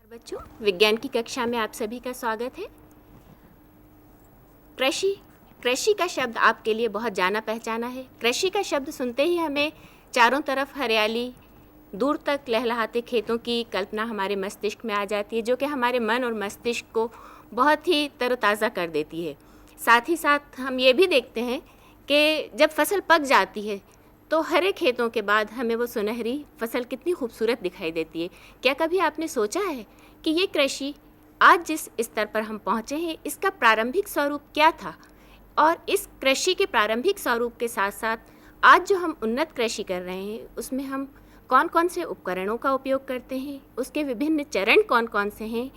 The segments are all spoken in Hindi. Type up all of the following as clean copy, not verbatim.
बच्चों, विज्ञान की कक्षा में आप सभी का स्वागत है। कृषि कृषि का शब्द आपके लिए बहुत जाना पहचाना है। कृषि का शब्द सुनते ही हमें चारों तरफ हरियाली, दूर तक लहलहाते खेतों की कल्पना हमारे मस्तिष्क में आ जाती है, जो कि हमारे मन और मस्तिष्क को बहुत ही तरोताज़ा कर देती है। साथ ही साथ हम ये भी देखते हैं कि जब फसल पक जाती है तो हरे खेतों के बाद हमें वो सुनहरी फसल कितनी खूबसूरत दिखाई देती है। क्या कभी आपने सोचा है कि ये कृषि आज जिस स्तर पर हम पहुँचे हैं, इसका प्रारंभिक स्वरूप क्या था? और इस कृषि के प्रारंभिक स्वरूप के साथ साथ आज जो हम उन्नत कृषि कर रहे हैं, उसमें हम कौन कौन से उपकरणों का उपयोग करते हैं, उसके विभिन्न चरण कौन कौन से हैं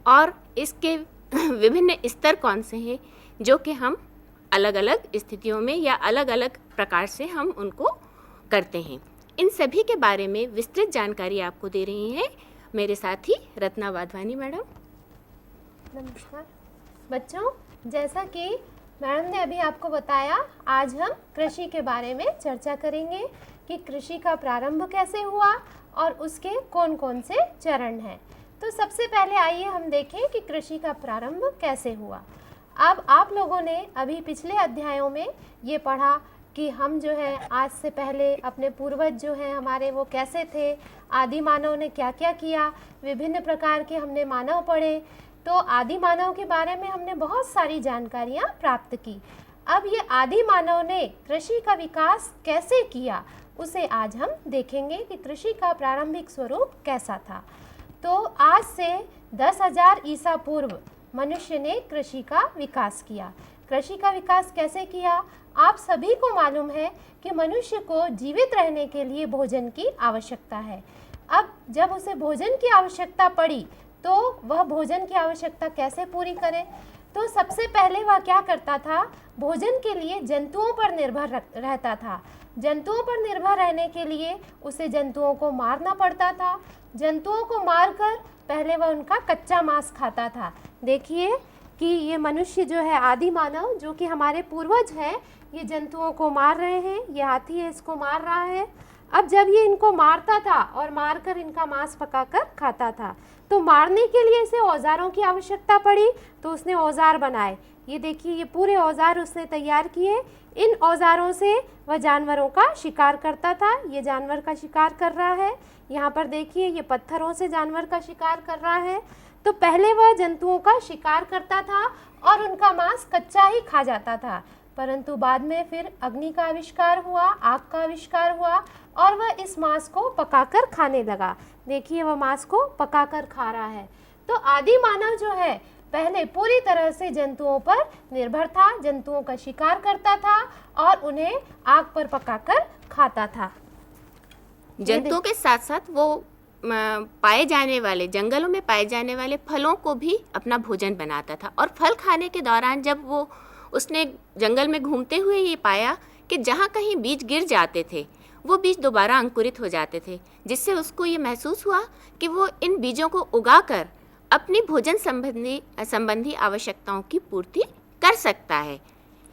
और इसके विभिन्न स्तर कौन से हैं, जो कि हम अलग अलग स्थितियों में या अलग अलग प्रकार से हम उनको करते हैं। इन सभी के बारे में विस्तृत जानकारी आपको दे रही हैं मेरे साथी रत्ना वाधवानी मैडम। नमस्कार बच्चों, जैसा कि मैडम ने अभी आपको बताया, आज हम कृषि के बारे में चर्चा करेंगे कि कृषि का प्रारंभ कैसे हुआ और उसके कौन कौन से चरण हैं। तो सबसे पहले आइए हम देखें कि कृषि का प्रारंभ कैसे हुआ। अब आप लोगों ने अभी पिछले अध्यायों में ये पढ़ा कि हम जो है आज से पहले अपने पूर्वज जो हैं हमारे, वो कैसे थे, आदि मानव ने क्या क्या किया, विभिन्न प्रकार के हमने मानव पढ़े। तो आदि मानव के बारे में हमने बहुत सारी जानकारियाँ प्राप्त की। अब ये आदि मानव ने कृषि का विकास कैसे किया, उसे आज हम देखेंगे कि कृषि का प्रारंभिक स्वरूप कैसा था। तो आज से 10,000 ईसा पूर्व मनुष्य ने कृषि का विकास किया। कृषि का विकास कैसे किया? आप सभी को मालूम है कि मनुष्य को जीवित रहने के लिए भोजन की आवश्यकता है। अब जब उसे भोजन की आवश्यकता पड़ी तो वह भोजन की आवश्यकता कैसे पूरी करे? तो सबसे पहले वह क्या करता था? भोजन के लिए जंतुओं पर निर्भर रहता था। जंतुओं पर निर्भर रहने के लिए उसे जंतुओं को मारना पड़ता था। जंतुओं को मारकर पहले वह उनका कच्चा मांस खाता था। देखिए कि ये मनुष्य जो है, आदि मानव, जो कि हमारे पूर्वज हैं, ये जंतुओं को मार रहे हैं। ये हाथी है, इसको मार रहा है। अब जब ये इनको मारता था और मारकर इनका मांस पकाकर खाता था, तो मारने के लिए इसे औजारों की आवश्यकता पड़ी, तो उसने औजार बनाए। ये देखिए, ये पूरे औजार उसने तैयार किए। इन औजारों से वह जानवरों का शिकार करता था। ये जानवर का शिकार कर रहा है। यहाँ पर देखिए, ये पत्थरों से जानवर का शिकार कर रहा है। तो पहले वह जंतुओं का शिकार करता था और उनका मांस कच्चा ही खा जाता था, परंतु बाद में फिर अग्नि का आविष्कार हुआ, आग का आविष्कार हुआ और वह इस मांस को पकाकर खाने लगा। देखिए, वह मांस को पकाकर खा रहा है। तो आदि मानव जो है, पहले पूरी तरह से जंतुओं पर निर्भर था, जंतुओं का शिकार करता था और उन्हें आग पर पकाकर खाता था। जंतुओं के साथ साथ वो पाए जाने वाले, जंगलों में पाए जाने वाले फलों को भी अपना भोजन बनाता था। और फल खाने के दौरान जब उसने जंगल में घूमते हुए ये पाया कि जहाँ कहीं बीज गिर जाते थे, वो बीज दोबारा अंकुरित हो जाते थे, जिससे उसको ये महसूस हुआ कि वो इन बीजों को उगाकर अपनी भोजन संबंधी आवश्यकताओं की पूर्ति कर सकता है।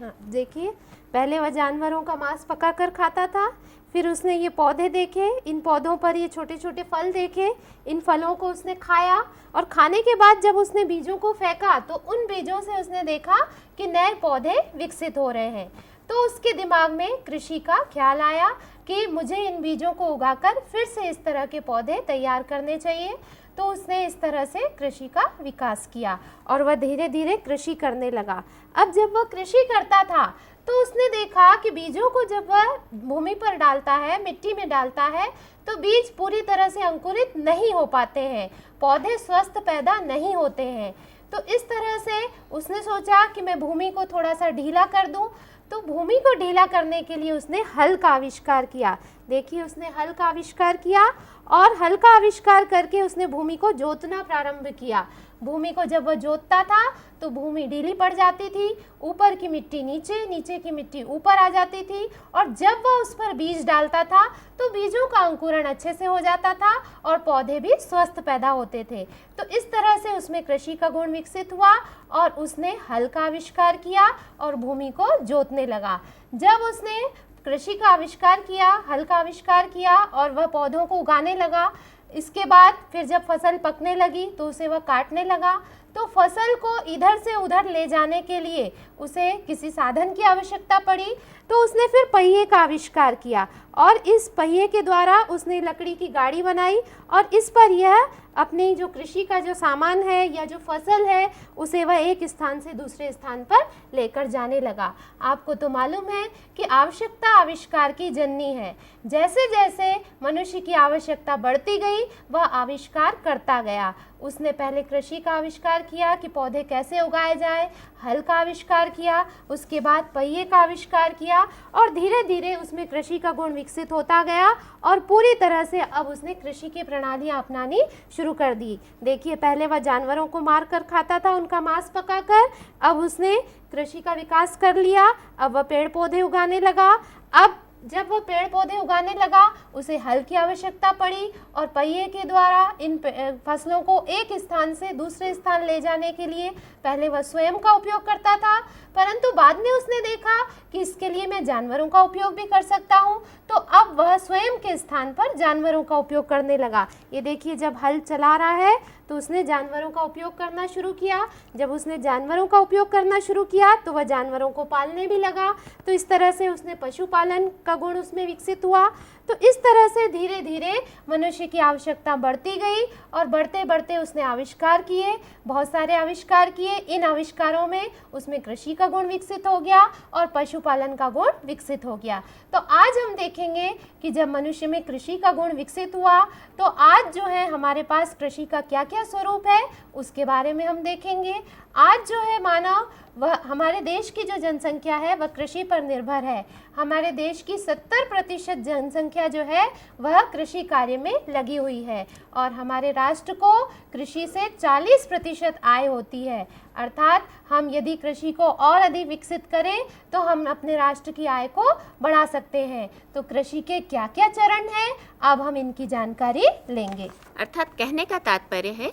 हाँ, देखिए, पहले वह जानवरों का मांस पकाकर खाता था, फिर उसने ये पौधे देखे, इन पौधों पर ये छोटे छोटे फल देखे, इन फलों को उसने खाया और खाने के बाद जब उसने बीजों को फेंका तो उन बीजों से उसने देखा कि नए पौधे विकसित हो रहे हैं। तो उसके दिमाग में कृषि का ख्याल आया कि मुझे इन बीजों को उगाकर फिर से इस तरह के पौधे तैयार करने चाहिए। तो उसने इस तरह से कृषि का विकास किया और वह धीरे धीरे कृषि करने लगा। अब जब वह कृषि करता था तो उसने देखा कि बीजों को जब वह भूमि पर डालता है, मिट्टी में डालता है, तो बीज पूरी तरह से अंकुरित नहीं हो पाते हैं, पौधे स्वस्थ पैदा नहीं होते हैं। तो इस तरह से उसने सोचा कि मैं भूमि को थोड़ा सा ढीला कर दूं। तो भूमि को ढीला करने के लिए उसने हल का आविष्कार किया। देखिए, उसने हल का आविष्कार किया और हल का आविष्कार करके उसने भूमि को जोतना प्रारंभ किया। भूमि को जब वह जोतता था तो भूमि ढीली पड़ जाती थी, ऊपर की मिट्टी नीचे, नीचे की मिट्टी ऊपर आ जाती थी, और जब वह उस पर बीज डालता था तो बीजों का अंकुरण अच्छे से हो जाता था और पौधे भी स्वस्थ पैदा होते थे। तो इस तरह से उसमें कृषि का गुण विकसित हुआ और उसने हल का आविष्कार किया और भूमि को जोतने लगा। जब उसने कृषि का आविष्कार किया, हल का आविष्कार किया और वह पौधों को उगाने लगा, इसके बाद फिर जब फसल पकने लगी तो उसे वह काटने लगा। तो फसल को इधर से उधर ले जाने के लिए उसे किसी साधन की आवश्यकता पड़ी, तो उसने फिर पहिए का आविष्कार किया और इस पहिए के द्वारा उसने लकड़ी की गाड़ी बनाई और इस पर यह अपनी जो कृषि का जो सामान है या जो फसल है उसे वह एक स्थान से दूसरे स्थान पर लेकर जाने लगा। आपको तो मालूम है कि आवश्यकता आविष्कार की जननी है। जैसे जैसे मनुष्य की आवश्यकता बढ़ती गई वह आविष्कार करता गया। उसने पहले कृषि का आविष्कार किया कि पौधे कैसे उगाए जाए, हल का आविष्कार किया, उसके बाद पहिए का आविष्कार किया और धीरे धीरे उसमें कृषि का गुण विकसित होता गया और पूरी तरह से अब उसने कृषि की प्रणालियाँ अपनानी शुरू कर दी। देखिए, पहले वह जानवरों को मार कर खाता था, उनका मांस पकाकर। अब उसने कृषि का विकास कर लिया, अब वह पेड़ पौधे उगाने लगा। अब जब वह पेड़ पौधे उगाने लगा उसे हल की आवश्यकता पड़ी और पहिए के द्वारा इन फसलों को एक स्थान से दूसरे स्थान ले जाने के लिए पहले वह स्वयं का उपयोग करता था, परंतु बाद में उसने देखा कि इसके लिए मैं जानवरों का उपयोग भी कर सकता हूँ, तो अब वह स्वयं के स्थान पर जानवरों का उपयोग करने लगा। ये देखिए, जब हल चला रहा है तो उसने जानवरों का उपयोग करना शुरू किया। जब उसने जानवरों का उपयोग करना शुरू किया तो वह जानवरों को पालने भी लगा, तो इस तरह से उसने पशुपालन का गुण उसमें विकसित हुआ। तो इस तरह से धीरे धीरे मनुष्य की आवश्यकता बढ़ती गई और बढ़ते बढ़ते उसने आविष्कार किए, बहुत सारे आविष्कार किए। इन आविष्कारों में उसमें कृषि का गुण विकसित हो गया और पशुपालन का गुण विकसित हो गया। तो आज हम देखेंगे कि जब मनुष्य में कृषि का गुण विकसित हुआ तो आज जो है हमारे पास कृषि का क्या क्या स्वरूप है उसके बारे में हम देखेंगे। आज जो है मानव, वह हमारे देश की जो जनसंख्या है वह कृषि पर निर्भर है। हमारे देश की 70% जनसंख्या जो है वह कृषि कार्य में लगी हुई है और हमारे राष्ट्र को कृषि से 40% आय होती है। अर्थात हम यदि कृषि को और अधिक विकसित करें तो हम अपने राष्ट्र की आय को बढ़ा सकते हैं। तो कृषि के क्या क्या चरण हैं, अब हम इनकी जानकारी लेंगे। अर्थात कहने का तात्पर्य है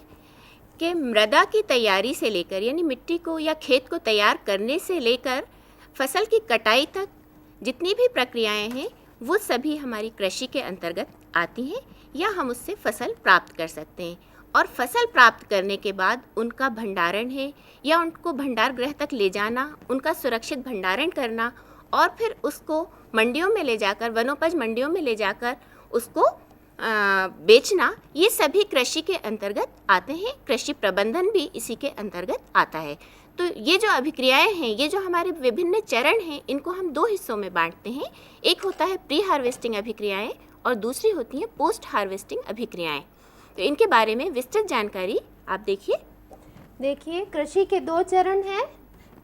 कि मृदा की तैयारी से लेकर, यानी मिट्टी को या खेत को तैयार करने से लेकर फसल की कटाई तक जितनी भी प्रक्रियाएं हैं वो सभी हमारी कृषि के अंतर्गत आती हैं या हम उससे फसल प्राप्त कर सकते हैं। और फसल प्राप्त करने के बाद उनका भंडारण है या उनको भंडार गृह तक ले जाना, उनका सुरक्षित भंडारण करना और फिर उसको मंडियों में ले जाकर, वनोपज मंडियों में ले जाकर उसको बेचना, ये सभी कृषि के अंतर्गत आते हैं। कृषि प्रबंधन भी इसी के अंतर्गत आता है। तो ये जो अभिक्रियाएं हैं, ये जो हमारे विभिन्न चरण हैं, इनको हम दो हिस्सों में बांटते हैं। एक होता है प्री हार्वेस्टिंग अभिक्रियाएं और दूसरी होती हैं पोस्ट हार्वेस्टिंग अभिक्रियाएं। तो इनके बारे में विस्तृत जानकारी आप देखिए, कृषि के दो चरण हैं।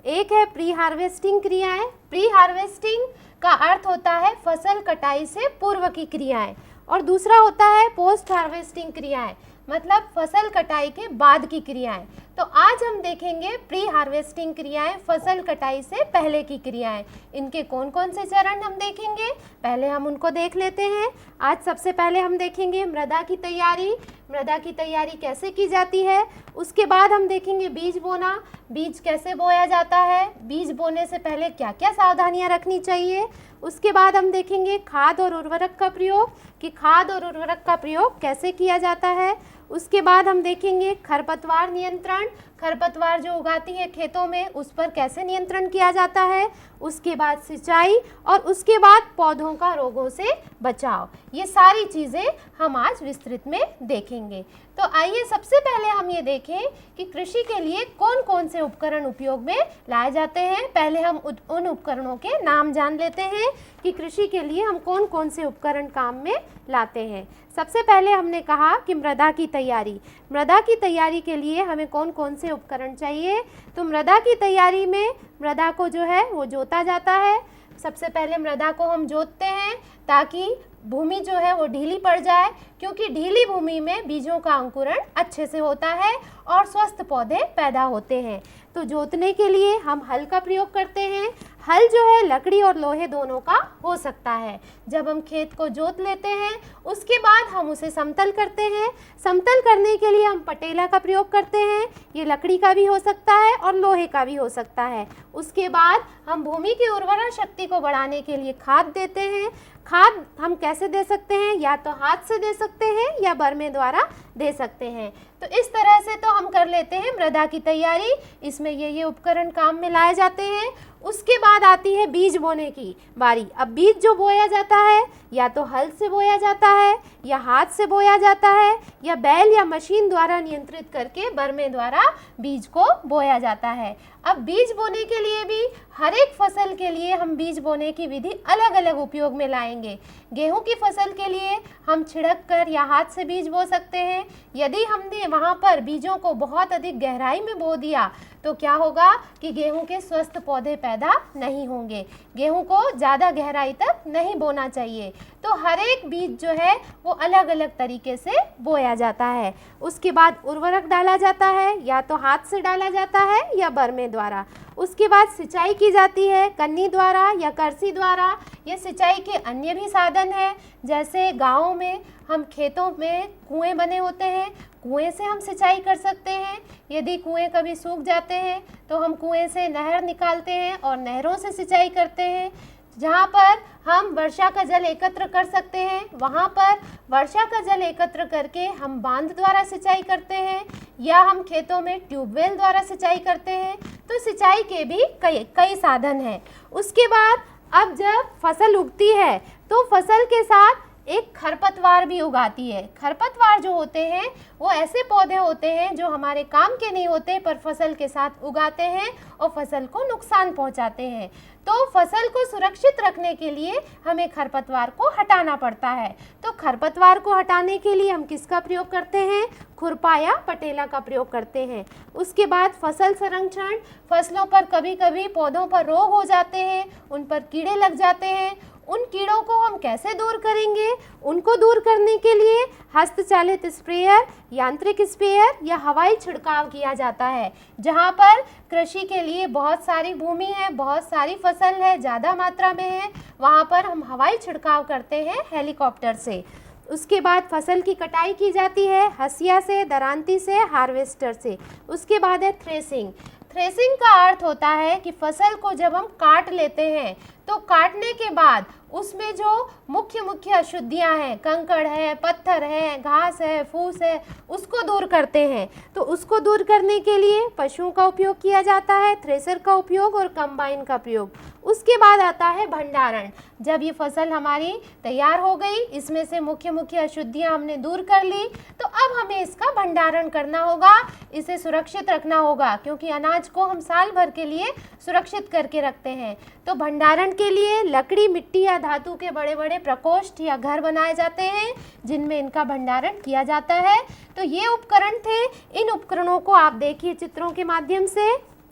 एक है प्री हार्वेस्टिंग क्रियाएं। प्री हार्वेस्टिंग का अर्थ होता है फसल कटाई से पूर्व की क्रियाएं और दूसरा होता है पोस्ट हार्वेस्टिंग क्रियाएं, मतलब फसल कटाई के बाद की क्रियाएं। तो आज हम देखेंगे प्री हार्वेस्टिंग क्रियाएं, फसल कटाई से पहले की क्रियाएं। इनके कौन कौन से चरण हम देखेंगे, पहले हम उनको देख लेते हैं। आज सबसे पहले हम देखेंगे मृदा की तैयारी। मृदा की तैयारी कैसे की जाती है, उसके बाद हम देखेंगे बीज बोना, बीज कैसे बोया जाता है, बीज बोने से पहले क्या क्या सावधानियां रखनी चाहिए। उसके बाद हम देखेंगे खाद और उर्वरक का प्रयोग, कि खाद और उर्वरक का प्रयोग कैसे किया जाता है। उसके बाद हम देखेंगे खरपतवार नियंत्रण, खरपतवार जो उगाती है खेतों में उस पर कैसे नियंत्रण किया जाता है। उसके बाद सिंचाई और उसके बाद पौधों का रोगों से बचाव। ये सारी चीज़ें हम आज विस्तृत में देखेंगे। तो आइए सबसे पहले हम ये देखें कि कृषि के लिए कौन कौन से उपकरण उपयोग में लाए जाते हैं। पहले हम उन उपकरणों के नाम जान लेते हैं कि कृषि के लिए हम कौन कौन से उपकरण काम में लाते हैं। सबसे पहले हमने कहा कि मृदा की तैयारी। मृदा की तैयारी के लिए हमें कौन कौन से उपकरण चाहिए। तो मृदा की तैयारी में मृदा को जो है वो जोता जाता है। सबसे पहले मृदा को हम जोतते हैं ताकि भूमि जो है वो ढीली पड़ जाए, क्योंकि ढीली भूमि में बीजों का अंकुरण अच्छे से होता है और स्वस्थ पौधे पैदा होते हैं। तो जोतने के लिए हम हल का प्रयोग करते हैं। हल जो है लकड़ी और लोहे दोनों का हो सकता है। जब हम खेत को जोत लेते हैं उसके बाद हम उसे समतल करते हैं। समतल करने के लिए हम पटेला का प्रयोग करते हैं। ये लकड़ी का भी हो सकता है और लोहे का भी हो सकता है। उसके बाद हम भूमि की उर्वरा शक्ति को बढ़ाने के लिए खाद देते हैं। खाद हम कैसे दे सकते हैं, या तो हाथ से दे सकते हैं या बरमे द्वारा दे सकते हैं। तो इस तरह से तो हम कर लेते हैं मृदा की तैयारी। इसमें ये उपकरण काम में लाए जाते हैं। उसके बाद आती है बीज बोने की बारी। अब बीज जो बोया जाता है, या तो हल से बोया जाता है, या हाथ से बोया जाता है, या बैल या मशीन द्वारा नियंत्रित करके बरमे द्वारा बीज को बोया जाता है। अब बीज बोने के लिए भी हर एक फसल के लिए हम बीज बोने की विधि अलग अलग उपयोग में लाएंगे। गेहूं की फसल के लिए हम छिड़क कर या हाथ से बीज बो सकते हैं। यदि हमने वहां पर बीजों को बहुत अधिक गहराई में बो दिया तो क्या होगा कि गेहूं के स्वस्थ पौधे पैदा नहीं होंगे। गेहूं को ज़्यादा गहराई तक नहीं बोना चाहिए। तो हर एक बीज जो है वो अलग अलग तरीके से बोया जाता है। उसके बाद उर्वरक डाला जाता है, या तो हाथ से डाला जाता है या बरमे द्वारा। उसके बाद सिंचाई की जाती है कन्नी द्वारा या करसी द्वारा। ये सिंचाई के अन्य भी साधन हैं, जैसे गाँव में हम खेतों में कुएं बने होते हैं, कुएं से हम सिंचाई कर सकते हैं। यदि कुएं कभी सूख जाते हैं तो हम कुएं से नहर निकालते हैं और नहरों से सिंचाई करते हैं। जहाँ पर हम वर्षा का जल एकत्र कर सकते हैं, वहाँ पर वर्षा का जल एकत्र करके हम बांध द्वारा सिंचाई करते हैं, या हम खेतों में ट्यूबवेल द्वारा सिंचाई करते हैं। तो सिंचाई के भी कई साधन हैं। उसके बाद अब जब फसल उगती है तो फसल के साथ एक खरपतवार भी उगाती है। खरपतवार जो होते हैं वो ऐसे पौधे होते हैं जो हमारे काम के नहीं होते, पर फसल के साथ उगाते हैं और फसल को नुकसान पहुंचाते हैं। तो फसल को सुरक्षित रखने के लिए हमें खरपतवार को हटाना पड़ता है। तो खरपतवार को हटाने के लिए हम किसका प्रयोग करते हैं? खुरपा या पटेला का प्रयोग करते हैं। उसके बाद फसल संरक्षण, फसलों पर कभी कभी पौधों पर रोग हो जाते हैं, उन पर कीड़े लग जाते हैं। उन कीड़ों को हम कैसे दूर करेंगे? उनको दूर करने के लिए हस्तचालित स्प्रेयर, यांत्रिक स्प्रेयर या हवाई छिड़काव किया जाता है। जहाँ पर कृषि के लिए बहुत सारी भूमि है, बहुत सारी फसल है, ज़्यादा मात्रा में है, वहाँ पर हम हवाई छिड़काव करते हैं हेलीकॉप्टर से। उसके बाद फसल की कटाई की जाती है हसिया से, दरांती से, हार्वेस्टर से। उसके बाद है थ्रेसिंग। थ्रेसिंग का अर्थ होता है कि फसल को जब हम काट लेते हैं तो काटने के बाद उसमें जो मुख्य अशुद्धियां हैं, कंकड़ है, पत्थर है, घास है, फूस है, उसको दूर करते हैं। तो उसको दूर करने के लिए पशुओं का उपयोग किया जाता है, थ्रेसर का उपयोग और कंबाइन का प्रयोग। उसके बाद आता है भंडारण। जब ये फसल हमारी तैयार हो गई, इसमें से मुख्य अशुद्धियां हमने दूर कर ली, तो अब हमें इसका भंडारण करना होगा, इसे सुरक्षित रखना होगा, क्योंकि अनाज को हम साल भर के लिए सुरक्षित करके रखते हैं। तो भंडारण के लिए लकड़ी, मिट्टी या धातु के बड़े बड़े प्रकोष्ठ या घर बनाए जाते हैं जिनमें इनका भंडारण किया जाता है। तो ये उपकरण थे। इन उपकरणों को आप देखिए चित्रों के माध्यम से,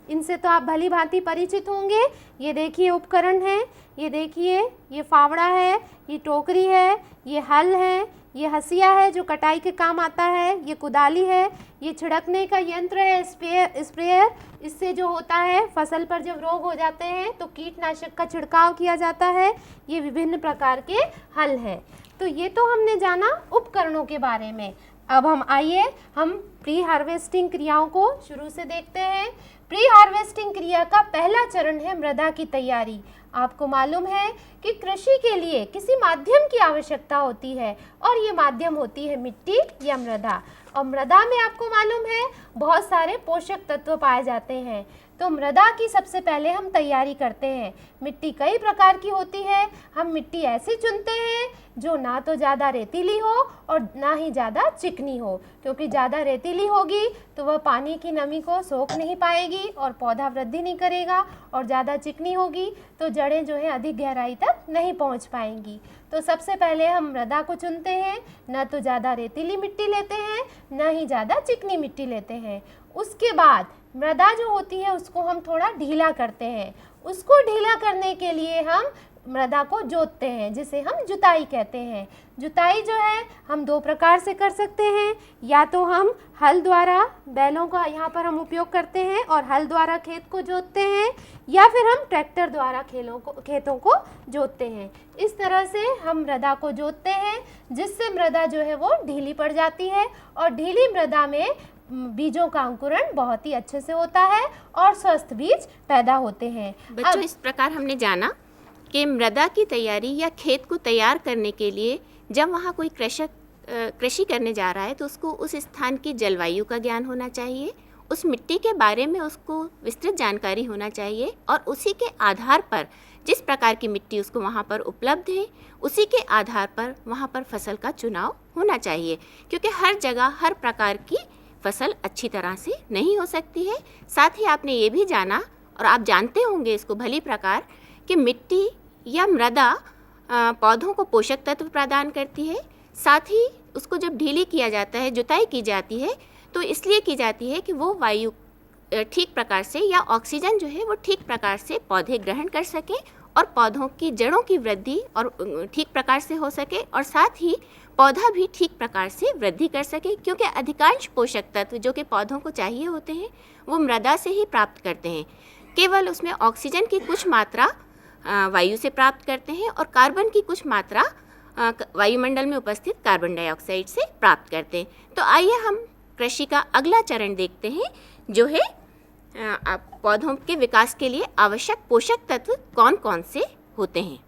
इनसे तो आप भली भांति परिचित होंगे। ये देखिए उपकरण है, ये देखिए ये फावड़ा है, ये टोकरी है, ये हल है, ये हसिया है जो कटाई के काम आता है, ये कुदाली है, ये छिड़कने का यंत्र है स्प्रेयर। इससे जो होता है फसल पर जब रोग हो जाते हैं तो कीटनाशक का छिड़काव किया जाता है। ये विभिन्न प्रकार के हल हैं। तो ये तो हमने जाना उपकरणों के बारे में। अब हम प्री हार्वेस्टिंग क्रियाओं को शुरू से देखते हैं। प्री हार्वेस्टिंग क्रिया का पहला चरण है मृदा की तैयारी। आपको मालूम है कि कृषि के लिए किसी माध्यम की आवश्यकता होती है, और ये माध्यम होती है मिट्टी या मृदा। और मृदा में आपको मालूम है बहुत सारे पोषक तत्व पाए जाते हैं। तो मृदा की सबसे पहले हम तैयारी करते हैं। मिट्टी कई प्रकार की होती है। हम मिट्टी ऐसी चुनते हैं जो ना तो ज़्यादा रेतीली हो और ना ही ज़्यादा चिकनी हो, क्योंकि ज़्यादा रेतीली होगी तो वह पानी की नमी को सोख नहीं पाएगी और पौधा वृद्धि नहीं करेगा, और ज़्यादा चिकनी होगी तो जड़ें जो है अधिक गहराई तक नहीं पहुंच पाएंगी। तो सबसे पहले हम मृदा को चुनते हैं। न तो ज़्यादा रेतीली मिट्टी लेते हैं, न ही ज़्यादा चिकनी मिट्टी लेते हैं। उसके बाद मृदा जो होती है उसको हम थोड़ा ढीला करते हैं। उसको ढीला करने के लिए हम मृदा को जोतते हैं, जिसे हम जुताई कहते हैं। जुताई जो है हम दो प्रकार से कर सकते हैं। या तो हम हल द्वारा, बैलों का यहाँ पर हम उपयोग करते हैं और हल द्वारा खेत को जोतते हैं, या फिर हम ट्रैक्टर द्वारा खेतों को जोतते हैं। इस तरह से हम मृदा को जोतते हैं, जिससे मृदा जो है वो ढीली पड़ जाती है, और ढीली मृदा में बीजों का अंकुरण बहुत ही अच्छे से होता है और स्वस्थ बीज पैदा होते हैं। बच्चों, इस प्रकार हमने जाना कि मृदा की तैयारी या खेत को तैयार करने के लिए जब वहाँ कोई कृषक कृषि करने जा रहा है तो उसको उस स्थान की जलवायु का ज्ञान होना चाहिए, उस मिट्टी के बारे में उसको विस्तृत जानकारी होना चाहिए और उसी के आधार पर जिस प्रकार की मिट्टी उसको वहाँ पर उपलब्ध है उसी के आधार पर वहाँ पर फसल का चुनाव होना चाहिए, क्योंकि हर जगह हर प्रकार की फसल अच्छी तरह से नहीं हो सकती है। साथ ही आपने ये भी जाना और आप जानते होंगे इसको भली प्रकार कि मिट्टी या मृदा पौधों को पोषक तत्व प्रदान करती है। साथ ही उसको जब ढीली किया जाता है, जुताई की जाती है, तो इसलिए की जाती है कि वो वायु ठीक प्रकार से या ऑक्सीजन जो है वो ठीक प्रकार से पौधे ग्रहण कर सकें और पौधों की जड़ों की वृद्धि और ठीक प्रकार से हो सके और साथ ही पौधा भी ठीक प्रकार से वृद्धि कर सके, क्योंकि अधिकांश पोषक तत्व जो कि पौधों को चाहिए होते हैं वो मृदा से ही प्राप्त करते हैं। केवल उसमें ऑक्सीजन की कुछ मात्रा वायु से प्राप्त करते हैं और कार्बन की कुछ मात्रा वायुमंडल में उपस्थित कार्बन डाइऑक्साइड से प्राप्त करते हैं। तो आइए हम कृषि का अगला चरण देखते हैं जो है पौधों के विकास के लिए आवश्यक पोषक तत्व कौन कौन से होते हैं।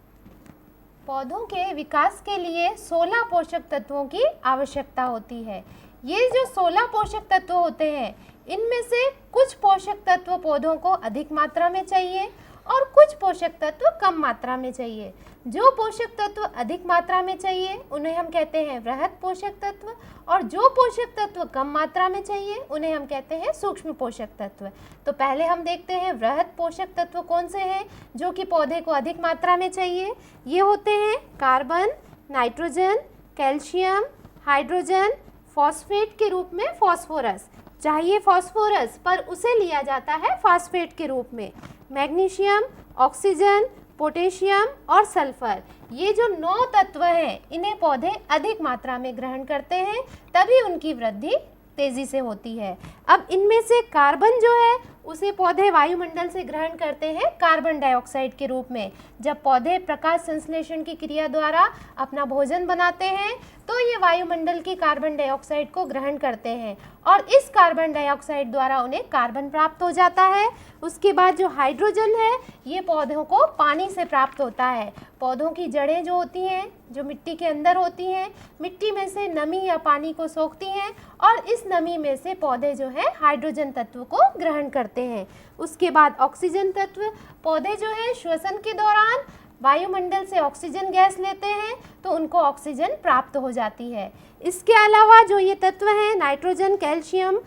पौधों के विकास के लिए 16 पोषक तत्वों की आवश्यकता होती है। ये जो 16 पोषक तत्व होते हैं इनमें से कुछ पोषक तत्व पौधों को अधिक मात्रा में चाहिए और कुछ पोषक तत्व कम मात्रा में चाहिए। जो पोषक तत्व अधिक मात्रा में चाहिए उन्हें हम कहते हैं वृहद पोषक तत्व और जो पोषक तत्व कम मात्रा में चाहिए उन्हें हम कहते हैं सूक्ष्म पोषक तत्व। तो पहले हम देखते हैं वृहद पोषक तत्व कौन से हैं जो कि पौधे को अधिक मात्रा में चाहिए। ये होते हैं carbon, nitrogen, calcium, hydrogen, phosphate के रूप में फॉस्फोरस, चाहिए फॉस्फोरस पर उसे लिया जाता है फॉस्फेट के रूप में, मैग्नीशियम, ऑक्सीजन, पोटेशियम और सल्फर। ये जो 9 तत्व हैं इन्हें पौधे अधिक मात्रा में ग्रहण करते हैं, तभी उनकी वृद्धि तेजी से होती है। अब इनमें से कार्बन जो है उसे पौधे वायुमंडल से ग्रहण करते हैं कार्बन डाइऑक्साइड के रूप में। जब पौधे प्रकाश संश्लेषण की क्रिया द्वारा अपना भोजन बनाते हैं तो ये वायुमंडल की कार्बन डाइऑक्साइड को ग्रहण करते हैं और इस कार्बन डाइऑक्साइड द्वारा उन्हें कार्बन प्राप्त हो जाता है। उसके बाद जो हाइड्रोजन है ये पौधों को पानी से प्राप्त होता है। पौधों की जड़ें जो होती हैं जो मिट्टी के अंदर होती हैं, मिट्टी में से नमी या पानी को सोखती हैं और इस नमी में से पौधे जो है हाइड्रोजन तत्व को ग्रहण करते हैं। उसके बाद ऑक्सीजन तत्व, पौधे जो है श्वसन के दौरान वायुमंडल से ऑक्सीजन गैस लेते हैं तो उनको ऑक्सीजन प्राप्त हो जाती है। इसके अलावा जो ये तत्व हैं नाइट्रोजन, कैल्शियम,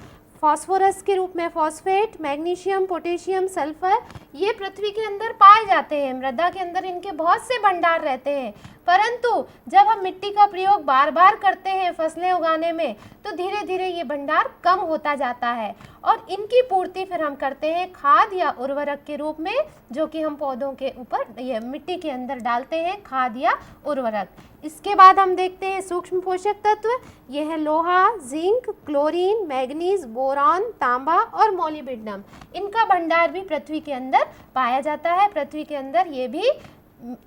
फॉस्फोरस के रूप में फॉस्फेट, मैग्नीशियम, पोटेशियम, सल्फर, ये पृथ्वी के अंदर पाए जाते हैं। मृदा के अंदर इनके बहुत से भंडार रहते हैं, परंतु जब हम मिट्टी का प्रयोग बार बार करते हैं फसलें उगाने में तो धीरे धीरे ये भंडार कम होता जाता है और इनकी पूर्ति फिर हम करते हैं खाद या उर्वरक के रूप में, जो कि हम पौधों के ऊपर ये मिट्टी के अंदर डालते हैं, खाद या उर्वरक। इसके बाद हम देखते हैं सूक्ष्म पोषक तत्व। ये है लोहा, जिंक, क्लोरीन, मैग्नीज, बोरान, तांबा और मोलिब्डेनम। इनका भंडार भी पृथ्वी के अंदर पाया जाता है, पृथ्वी के अंदर ये भी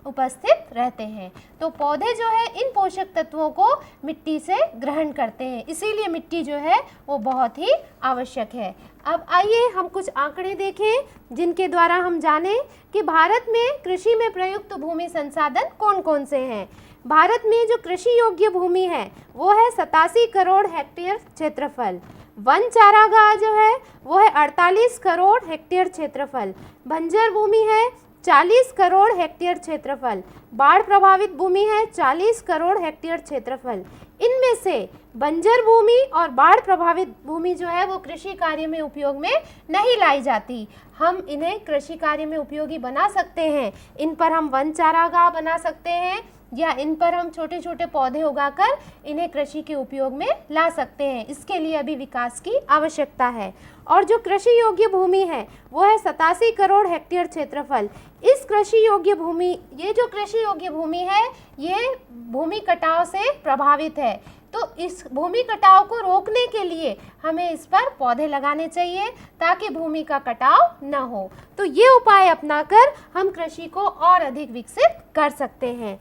उपस्थित रहते हैं। तो पौधे जो है इन पोषक तत्वों को मिट्टी से ग्रहण करते हैं, इसीलिए मिट्टी जो है वो बहुत ही आवश्यक है। अब आइए हम कुछ आंकड़े देखें जिनके द्वारा हम जानें कि भारत में कृषि में प्रयुक्त भूमि संसाधन कौन कौन से हैं। भारत में जो कृषि योग्य भूमि है वो है 87 करोड़ हेक्टेयर क्षेत्रफल। वन चारागाह जो है वो है 48 करोड़ हेक्टेयर क्षेत्रफल। बंजर भूमि है 40 करोड़ हेक्टेयर क्षेत्रफल। बाढ़ प्रभावित भूमि है 40 करोड़ हेक्टेयर क्षेत्रफल। इनमें से बंजर भूमि और बाढ़ प्रभावित भूमि जो है वो कृषि कार्य में उपयोग में नहीं लाई जाती। हम इन्हें कृषि कार्य में उपयोगी बना सकते हैं। इन पर हम वन चारागाह बना सकते हैं या इन पर हम छोटे छोटे पौधे उगाकर इन्हें कृषि के उपयोग में ला सकते हैं। इसके लिए अभी विकास की आवश्यकता है। और जो कृषि योग्य भूमि है वो है 87 करोड़ हेक्टेयर क्षेत्रफल। इस कृषि योग्य भूमि, ये जो कृषि योग्य भूमि है ये भूमि कटाव से प्रभावित है, तो इस भूमि कटाव को रोकने के लिए हमें इस पर पौधे लगाने चाहिए ताकि भूमि का कटाव न हो। तो ये उपाय अपनाकर हम कृषि को और अधिक विकसित कर सकते हैं।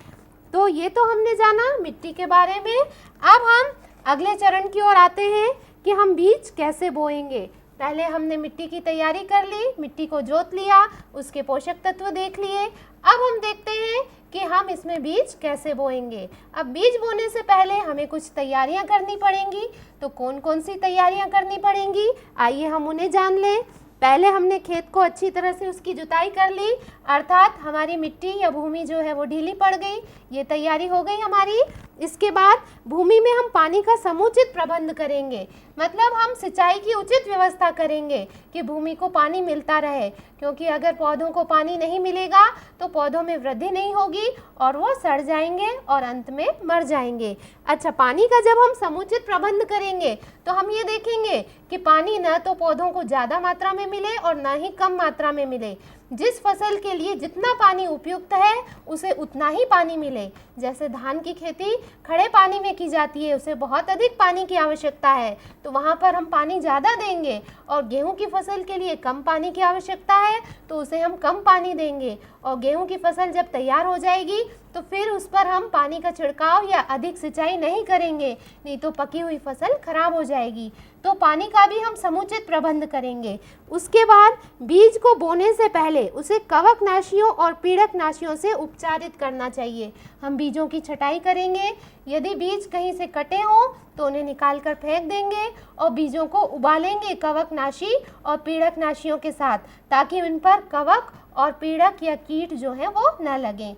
तो ये तो हमने जाना मिट्टी के बारे में। अब हम अगले चरण की ओर आते हैं कि हम बीज कैसे बोएंगे। पहले हमने मिट्टी की तैयारी कर ली, मिट्टी को जोत लिया, उसके पोषक तत्व देख लिए। अब हम देखते हैं कि हम इसमें बीज कैसे बोएंगे। अब बीज बोने से पहले हमें कुछ तैयारियां करनी पड़ेंगी। तो कौन कौन सी तैयारियां करनी पड़ेंगी, आइए हम उन्हें जान लें। पहले हमने खेत को अच्छी तरह से उसकी जुताई कर ली, अर्थात हमारी मिट्टी या भूमि जो है वो ढीली पड़ गई। ये तैयारी हो गई हमारी। इसके बाद भूमि में हम पानी का समुचित प्रबंध करेंगे, मतलब हम सिंचाई की उचित व्यवस्था करेंगे कि भूमि को पानी मिलता रहे, क्योंकि अगर पौधों को पानी नहीं मिलेगा तो पौधों में वृद्धि नहीं होगी और वो सड़ जाएंगे और अंत में मर जाएंगे। अच्छा, पानी का जब हम समुचित प्रबंध करेंगे तो हम ये देखेंगे कि पानी न तो पौधों को ज़्यादा मात्रा में मिले और न ही कम मात्रा में मिले। जिस फसल के लिए जितना पानी उपयुक्त है उसे उतना ही पानी मिले। जैसे धान की खेती खड़े पानी में की जाती है, उसे बहुत अधिक पानी की आवश्यकता है, तो वहाँ पर हम पानी ज़्यादा देंगे। और गेहूं की फसल के लिए कम पानी की आवश्यकता है तो उसे हम कम पानी देंगे। और गेहूं की फसल जब तैयार हो जाएगी तो फिर उस पर हम पानी का छिड़काव या अधिक सिंचाई नहीं करेंगे, नहीं तो पकी हुई फसल खराब हो जाएगी। तो पानी का भी हम समुचित प्रबंध करेंगे। उसके बाद बीज को बोने से पहले उसे कवकनाशियों और पीड़कनाशियों से उपचारित करना चाहिए। हम बीजों की छटाई करेंगे। यदि बीज कहीं से कटे हों तो उन्हें निकाल कर फेंक देंगे और बीजों को उबालेंगे कवकनाशी और पीड़कनाशियों के साथ, ताकि उन पर कवक और पीड़क या कीट जो है वो न लगें।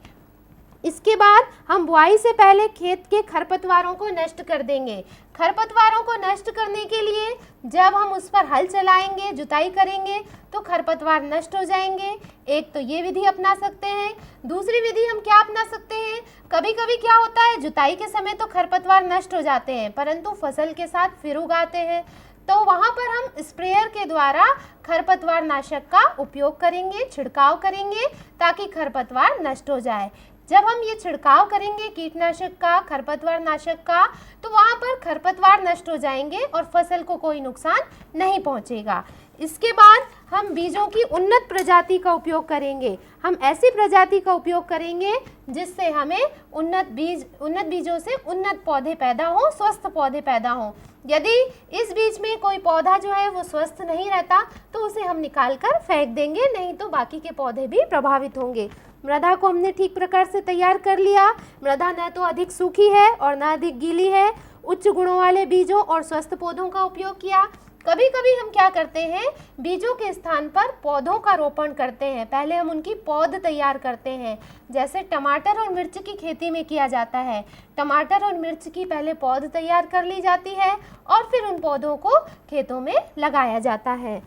इसके बाद हम बुआई से पहले खेत के खरपतवारों को नष्ट कर देंगे। खरपतवारों को नष्ट करने के लिए जब हम उस पर हल चलाएंगे, जुताई करेंगे, तो खरपतवार नष्ट हो जाएंगे। एक तो ये विधि अपना सकते हैं। दूसरी विधि हम क्या अपना सकते हैं, कभी कभी क्या होता है, जुताई के समय तो खरपतवार नष्ट हो जाते हैं, परंतु फसल के साथ फिर उगाते हैं, तो वहाँ पर हम स्प्रेयर के द्वारा खरपतवार नाशक का उपयोग करेंगे, छिड़काव करेंगे, ताकि खरपतवार नष्ट हो जाए। जब हम ये छिड़काव करेंगे कीटनाशक का, खरपतवार नाशक का, तो वहाँ पर खरपतवार नष्ट हो जाएंगे और फसल को कोई नुकसान नहीं पहुँचेगा। इसके बाद हम बीजों की उन्नत प्रजाति का उपयोग करेंगे। हम ऐसी प्रजाति का उपयोग करेंगे जिससे हमें उन्नत बीजों से उन्नत पौधे पैदा हों, स्वस्थ पौधे पैदा हों। यदि इस बीज में कोई पौधा जो है वो स्वस्थ नहीं रहता तो उसे हम निकाल कर फेंक देंगे, नहीं तो बाकी के पौधे भी प्रभावित होंगे। मृदा को हमने ठीक प्रकार से तैयार कर लिया। मृदा न तो अधिक सूखी है और न अधिक गीली है। उच्च गुणों वाले बीजों और स्वस्थ पौधों का उपयोग किया। कभी कभी हम क्या करते हैं, बीजों के स्थान पर पौधों का रोपण करते हैं। पहले हम उनकी पौध तैयार करते हैं, जैसे टमाटर और मिर्च की खेती में किया जाता है। टमाटर और मिर्च की पहले पौध तैयार कर ली जाती है और फिर उन पौधों को खेतों में लगाया जाता है।